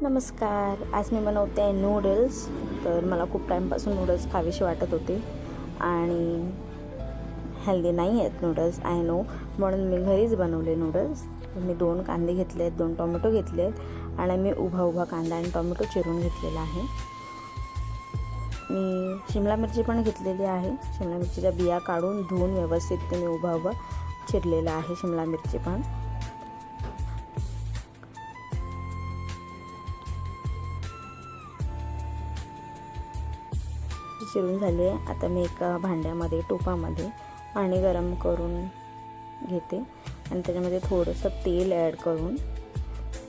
नमस्कार. आज मी बनवते आहे नूडल्स. तर मला खूप टाईमपासून नूडल्स खावीशी वाटत होते आणि हेल्दी नाही आहेत नूडल्स, आय नो. म्हणून मी घरीच बनवले नूडल्स. मी 2 कांदे घेतले आहेत, 2 टोमॅटो घेतले आहेत आणि मी उभा कांदा आणि टोमॅटो चिरून घेतलेला आहे. मी शिमला मिरची पण घेतलेली आहे. शिमला मिरचीच्या बिया काढून धुवून व्यवस्थित ते मी उभा चिरलेला आहे शिमला मिरची पण. चिरून झाली आहे. आता मी एका भांड्यामध्ये टोपामध्ये पाणी गरम करून घेते आणि त्याच्यामध्ये थोडंसं तेल ॲड करून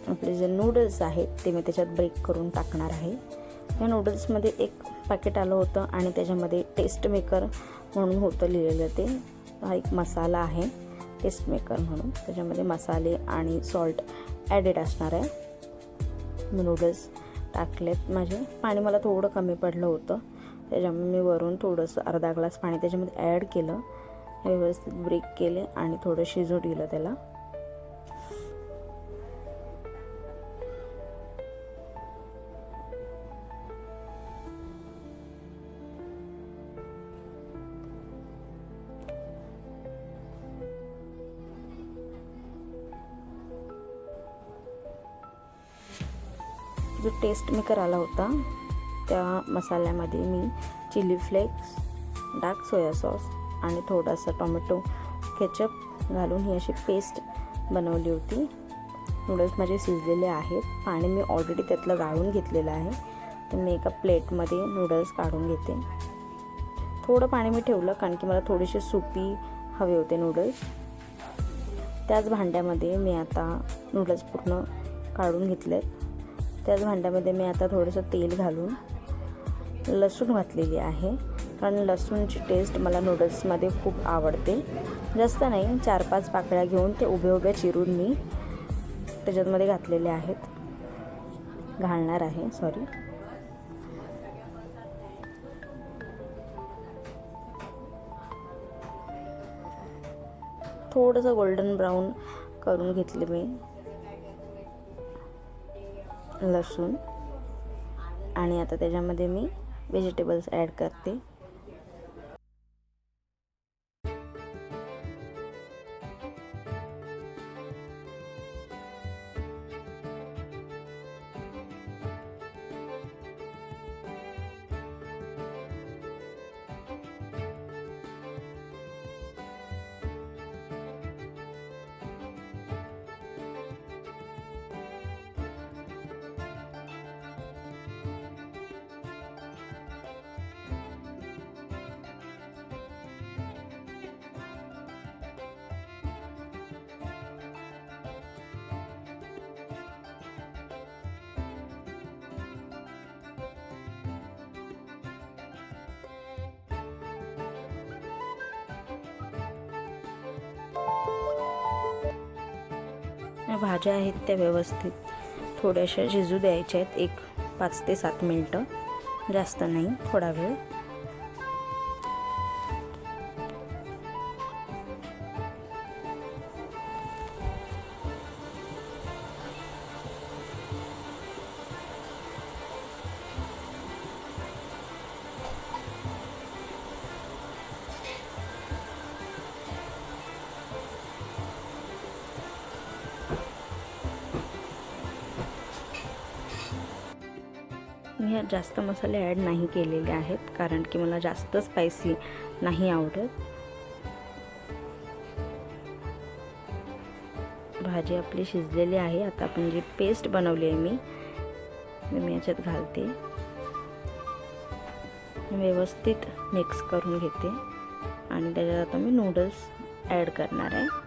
आपले जे नूडल्स आहेत ते मी त्याच्यात ब्रेक करून टाकणार आहे. या नूडल्समध्ये एक पॅकेट आलं होतं आणि त्याच्यामध्ये टेस्ट मेकर म्हणून होतं लिहिलेलं. ते हा एक मसाला आहे टेस्ट मेकर म्हणून. त्याच्यामध्ये मसाले आणि सॉल्ट ॲडेड असणार आहे. मी नूडल्स टाकलेत. माझे पाणी मला थोडं कमी पडलं होतं, त्याच्यामुळे मी वरून थोडंसं अर्धा ग्लास पाणी त्याच्यामध्ये ॲड केलं. व्यवस्थित ब्रेक केले आणि थोडं शिजू दिलं त्याला. जो टेस्ट मेकर आला होता त्या मसाल्यामध्ये मी chilli flakes, dark soya sauce आणि थोडासा टोमॅटो केचप घालून ही अशी पेस्ट बनवली होती. नूडल्स माझे शिजलेले आहेत. पाणी मी ऑलरेडी त्यातलं गाळून घेतलेलं आहे. तर मी एका प्लेटमध्ये नूडल्स काढून घेते. थोडं पाणी मी ठेवलं कारण की मला थोडेसे सुपी हवे होते नूडल्स. त्याच भांड्यामध्ये मी आता नूडल्स पूर्ण काढून घेतलेत. त्याच भांड्यामध्ये मी आता थोडंसं तेल घालून लसूण घातलेली आहे, कारण लसूणची टेस्ट मला नूडल्समध्ये खूप आवडते. जास्त नाही, 4-5 पाकळ्या घेऊन ते उभे चिरून मी त्याच्यामध्ये घातलेले आहेत, घालणार आहे. थोडंसं गोल्डन ब्राऊन करून घेतले मी लसूण आणि आता त्याच्यामध्ये मी व्हेजिटेबल्स ॲड करते. भाज्या आहेत त्या व्यवस्थित थोड्याशा शिजू द्यायच्या आहेत. 5 ते 7 मिनटं, जास्त नाही, थोडा वेळ. मी ह्यात जास्त मसाले ॲड नाही केलेले आहेत, कारण की मला जास्त स्पायसी नाही आवडत. भाजी आपली शिजलेली आहे. आता आपण जी पेस्ट बनवली आहे मी याच्यात घालते, व्यवस्थित मिक्स करून घेते आणि त्याच्यात आता मी नूडल्स ॲड करणार आहे.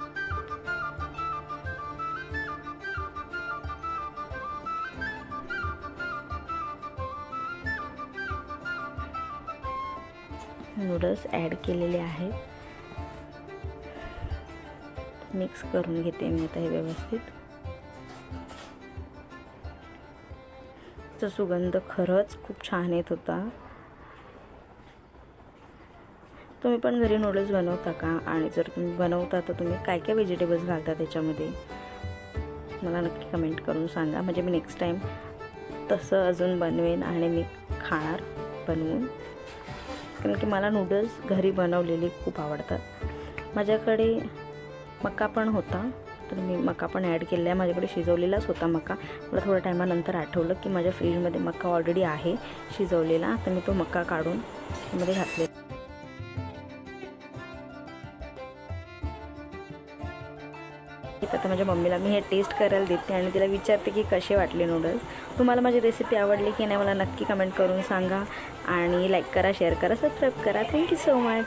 नूडल्स ॲड केलेले आहेत. मिक्स करून घेते मी आता हे व्यवस्थित. त्याचा सुगंध खरंच खूप छान येत होता. तुम्ही पण घरी नूडल्स बनवता का? आणि जर तुम्ही बनवता तर तुम्ही काय काय व्हेजिटेबल्स घालता त्याच्यामध्ये? मला नक्की कमेंट करून सांगा, म्हणजे मी नेक्स्ट टाईम तसं अजून बनवेन आणि मी खाणार बनवून, कारण की मला नूडल्स घरी बनवलेले खूप आवडतात. माझ्याकडे मका पण होता, तर मी मका पण ॲड केलेला आहे. माझ्याकडे शिजवलेलाच होता मका. मला थोड्या टायमानंतर आठवलं की माझ्या फ्रीजमध्ये मका ऑलरेडी आहे शिजवलेला, तर मी तो मका काढून त्यामध्ये घातलेला. आता माझ्या मम्मीला मी हे टेस्ट करायला देते आणि तिला विचारते की कसे वाटले नूडल्स. तुम्हाला माझी रेसिपी आवडली की नाही मला नक्की कमेंट करून सांगा आणि लाईक करा, शेअर करा, सबस्क्राईब करा. Thank you so much.